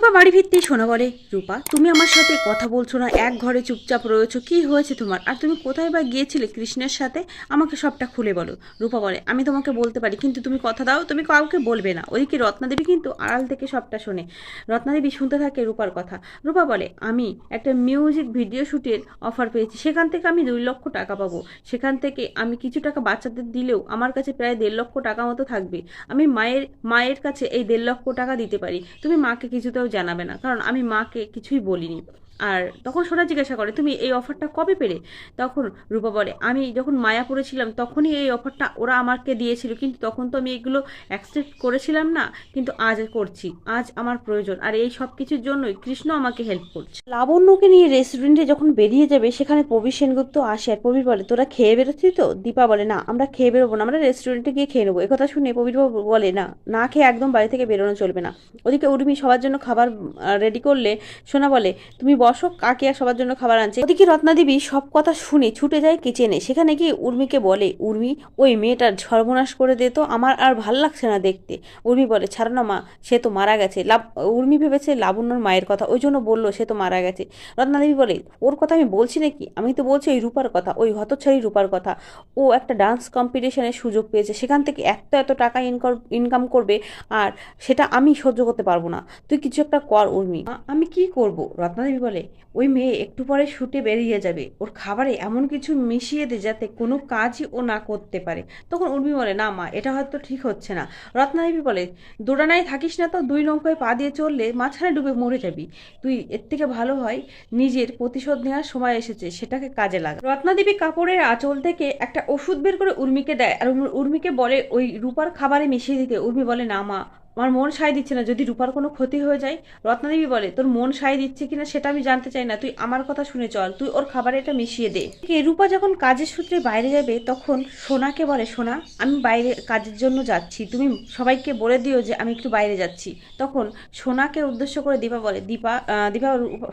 রূপা বাড়ি ফিরতেই সোনা বলে, রূপা তুমি আমার সাথে কথা বলছো না, এক ঘরে চুপচাপ রয়েছো, কি হয়েছে তোমার? আর তুমি কোথায় বা গিয়েছিলে কৃষ্ণের সাথে? আমাকে সবটা খুলে বলো। রূপা বলে, আমি তোমাকে বলতে পারি, কিন্তু তুমি কথা দাও তুমি কাউকে বলবে না। ওইদিকে রত্নাদেবী কিন্তু আড়াল থেকে সবটা শোনে। রত্নাদেবী শুনতে থাকে রূপার কথা। রূপা বলে, আমি একটা মিউজিক ভিডিও শ্যুটের অফার পেয়েছি, সেখান থেকে আমি 2 লক্ষ টাকা পাবো। সেখান থেকে আমি কিছু টাকা বাচ্চাদের দিলেও আমার কাছে প্রায় 1.5 লক্ষ টাকা মতো থাকবে। আমি মায়ের কাছে এই 1.5 লক্ষ টাকা দিতে পারি। তুমি মাকে কিছুতেও জানাবে না, কারণ আমি মাকে কিছুই বলিনি। আর তখন সোনা জিজ্ঞাসা করে, তুমি এই অফারটা কবে পেলে? তখন রূপা বলে, আমি যখন মায়াপুরে ছিলাম তখনই এই অফারটা ওরা আমাকে দিয়েছিল, কিন্তু তখন তো আমি এগুলো অ্যাকসেপ্ট করেছিলাম না, কিন্তু আজ করছি। আজ আমার প্রয়োজন, আর এই সব কিছুর জন্যই কৃষ্ণ আমাকে হেল্প করছে। লাবণ্যকে নিয়ে রেস্টুরেন্টে যখন বেরিয়ে যাবে, সেখানে প্রবীর সেনগুপ্ত আসে। আর প্রবীর বলে, তোরা খেয়ে বেরোচ্ছি তো? দীপা বলে, না আমরা খেয়ে বেরোবো না, আমরা রেস্টুরেন্টে গিয়ে খেয়ে নেবো। একথা শুনে প্রবীর বলে, না না খেয়ে একদম বাড়ি থেকে বেরোনো চলবে না। ওদিকে উর্মি সবার জন্য খাবার রেডি করলে সোনা বলে, তুমি বসো, কাকিয়া সবার জন্য খাবার আনছে। ওদিকে রত্নাদেবী সব কথা শুনে ছুটে যায় কিচেনে। সেখানে গিয়ে উর্মিকে বলে, উর্মি ওই মেয়েটার সর্বনাশ করে দে তো, আমার আর ভাল লাগছে না দেখতে। উর্মি বলে, ছাড়ো না মা, সে তো মারা গেছে। উর্মি ভেবেছে লাবণ্যর মায়ের কথা, ওই জন্য বললো সে তো মারা গেছে। রত্নাদেবী বলে, ওর কথা আমি বলছি নাকি, আমি তো বলছি ওই রূপার কথা, ওই হতচ্ছাড়ি রূপার কথা। ও একটা ডান্স কম্পিটিশনের সুযোগ পেয়েছে, সেখান থেকে এত এত টাকা ইনকাম করবে, আর সেটা আমি সহ্য করতে পারবো না। তুই কিছু একটা কর উর্মি। আমি কি করব? রত্নাদেবী বলে, ওই মেয়ে একটু পরে শুটে বেরিয়ে যাবে, ওর খাবারে এমন কিছু মিশিয়ে দে যাতে কোনো কাজই ও না করতে পারে। তখন উর্মি বলে, না মা, এটা হয়তো ঠিক হচ্ছে না। রত্নাদেবী বলে, দোড়ানায় থাকিস না তো, 2 নৌকায় পা দিয়ে চললে মাঝখানে ডুবে মরে যাবি। তুই এর থেকে ভালো হয়, নিজের প্রতিশোধ নেওয়ার সময় এসেছে, সেটাকে কাজে লাগা। রত্নাদেবী কাপড়ের আঁচল থেকে একটা ওষুধ বের করে উর্মিকে দেয়, আর উর্মিকে বলে ওই রূপার খাবারে মিশিয়ে দিতে। উর্মি বলে, না মা, আমার মন সায় দিচ্ছে না, যদি রূপার কোনো ক্ষতি হয়ে যায়। রত্নাদেবী বলে, তোর মন সায় দিচ্ছে কিনা সেটা আমি জানতে চাই না, তুই আমার কথা শুনে চল, তুই ওর খাবারে এটা মিশিয়ে দে। রূপা যখন কাজের সূত্রে বাইরে যাবে, তখন সোনাকে বলে, সোনা আমি বাইরে কাজের জন্য যাচ্ছি, তুমি সবাইকে বলে দিও যে আমি একটু বাইরে যাচ্ছি। তখন সোনাকে উদ্দেশ্য করে দীপা বলে, দীপা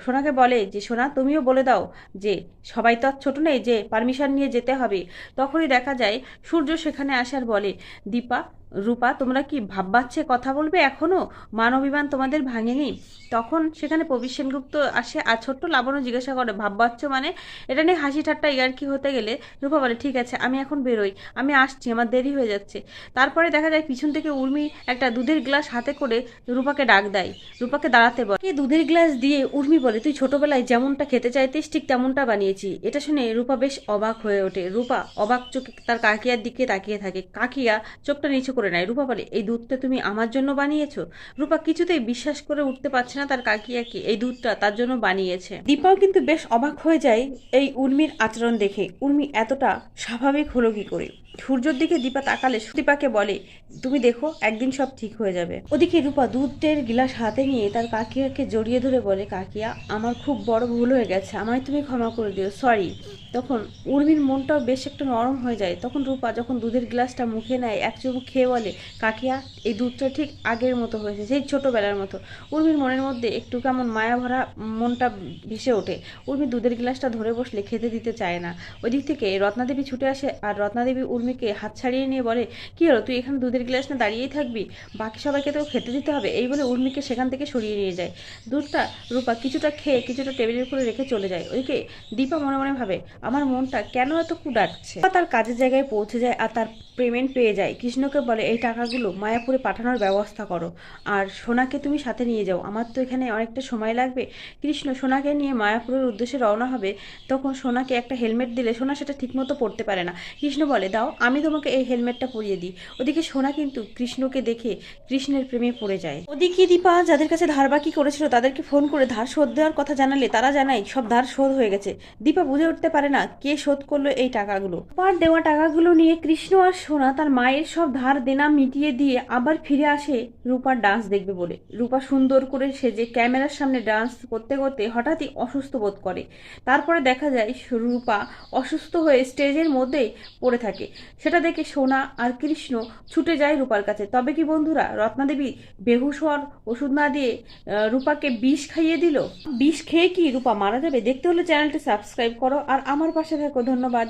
সোনাকে বলে যে, সোনা তুমিও বলে দাও যে সবাই তো আর ছোট নেই যে পারমিশন নিয়ে যেতে হবে। তখনই দেখা যায় সূর্য সেখানে আসার বলে, দীপা, রূপা, তোমরা কি ভাববাচ্ছে কথা বলবে এখনো? মান অভিমান তোমাদের ভাঙেনি? তখন সেখানে প্রবীর সেনগুপ্ত আসে, আর ছোট্ট লাবণ্য জিজ্ঞাসা করে, ভাববাচ্ছ মানে? এটা নিয়ে হাসি ঠাট্টা ইয়ার্কি হতে গেলে রূপা বলে, ঠিক আছে আমি এখন বেরোই, আমি আসছি, আমার দেরি হয়ে যাচ্ছে। তারপরে দেখা যায় পিছন থেকে উর্মি একটা দুধের গ্লাস হাতে করে রূপাকে ডাক দেয়, রূপাকে দাঁড়াতে বলে। দুধের গ্লাস দিয়ে উর্মি বলে, তুই ছোটবেলায় যেমনটা খেতে চাইতিস ঠিক তেমনটা বানিয়েছি। এটা শুনে রূপা বেশ অবাক হয়ে ওঠে। রূপা অবাক চোখে তার কাকিয়ার দিকে তাকিয়ে থাকে। কাকিয়া চোখটা নিচু করে নেয়। রূপা বলে, এই দুধটা তুমি আমার জন্য বানিয়েছো? রূপা কিছুতেই বিশ্বাস করে উঠতে পারছে না তার কাকিয়াকে এই দুধটা তার জন্য বানিয়েছে। দীপাও কিন্তু বেশ অবাক হয়ে যায় এই উর্মির আচরণ দেখে। উর্মি এতটা স্বাভাবিক হলো কি করে? সূর্যের দিকে দীপা তাকালে দীপাকে বলে, তুমি দেখো একদিন সব ঠিক হয়ে যাবে। ওদিকে রূপা দুধের গিলাস হাতে নিয়ে তার কাকিয়াকে জড়িয়ে ধরে বলে, কাকিয়া আমার খুব বড় ভুল হয়ে গেছে, আমায় তুমি ক্ষমা করে দিও, সরি। তখন উর্মির মনটাও বেশ একটু নরম হয়ে যায়। তখন রূপা যখন দুধের গ্লাসটা মুখে নেয়, এক চুমুক খেয়ে বলে, কাকিয়া এই দুধটা ঠিক আগের মতো হয়েছে, সেই ছোটোবেলার মতো। উর্মির মনের মধ্যে একটু কেমন মায়া ভরা মনটা ভেসে ওঠে। উর্মি দুধের গ্লাসটা ধরে বসলে খেতে দিতে চায় না। ওই দিক থেকে রত্নাদেবী ছুটে আসে, আর রত্নাদেবী উর্মিকে হাত ছাড়িয়ে নিয়ে বলে, কি হলো, তুই এখানে দুধের গ্লাস না দাঁড়িয়েই থাকবি? বাকি সবাইকে তো খেতে দিতে হবে। এই বলে উর্মিকে সেখান থেকে সরিয়ে নিয়ে যায়। দুধটা রূপা কিছুটা খেয়ে কিছুটা টেবিলের উপরে রেখে চলে যায়। ওইদিকে দীপা মনে মনে ভাবে, আমার মনটা কেন এত কুডাচ্ছে। তার কাজের জায়গায় পৌঁছে যায়, আর তার পেমেন্ট পেয়ে যায়। কৃষ্ণকে বলে, এই টাকাগুলো মায়াপুরে পাঠানোর ব্যবস্থা করো, আর সোনাকে তুমি সাথে নিয়ে যাও, আমার তো এখানে অনেকটা সময় লাগবে। কৃষ্ণ সোনাকে নিয়ে মায়াপুরের উদ্দেশ্যে রওনা হবে। তখন সোনাকে একটা হেলমেট দিলে সোনা সেটা ঠিকমতো পরতে পারে না। কৃষ্ণ বলে, দাও আমি তোমাকে এই হেলমেটটা পরিয়ে দিই। ওদিকে সোনা কিন্তু কৃষ্ণকে দেখে কৃষ্ণের প্রেমে পড়ে যায়। ওদিকে দীপা যাদের কাছে ধার বাকি করেছিল তাদেরকে ফোন করে ধার শোধ দেওয়ার কথা জানালে তারা জানায় সব ধার শোধ হয়ে গেছে। দীপা বুঝে উঠতে পারে না কে শোধ করলো এই টাকাগুলো। পার দেওয়া টাকাগুলো নিয়ে কৃষ্ণ আর সোনা তার মায়ের সব ধার দেনা মিটিয়ে দিয়ে আবার ফিরে আসে রূপার ডান্স দেখবে বলে। রূপা সুন্দর করে সেজে ক্যামেরার সামনে ডান্স করতে করতে হঠাৎই অসুস্থ বোধ করে। তারপরে দেখা যায় রূপা অসুস্থ হয়ে স্টেজের মধ্যেই পড়ে থাকে। সেটা দেখে সোনা আর কৃষ্ণ ছুটে যায় রূপার কাছে। তবে কি বন্ধুরা, রত্নাদেবী বেহুশ হওয়ার ওষুধ না দিয়ে রূপাকে বিষ খাইয়ে দিল? বিষ খেয়ে কি রূপা মারা যাবে? দেখতে হলে চ্যানেলটি সাবস্ক্রাইব করো আর আমার পাশে থাকো। ধন্যবাদ।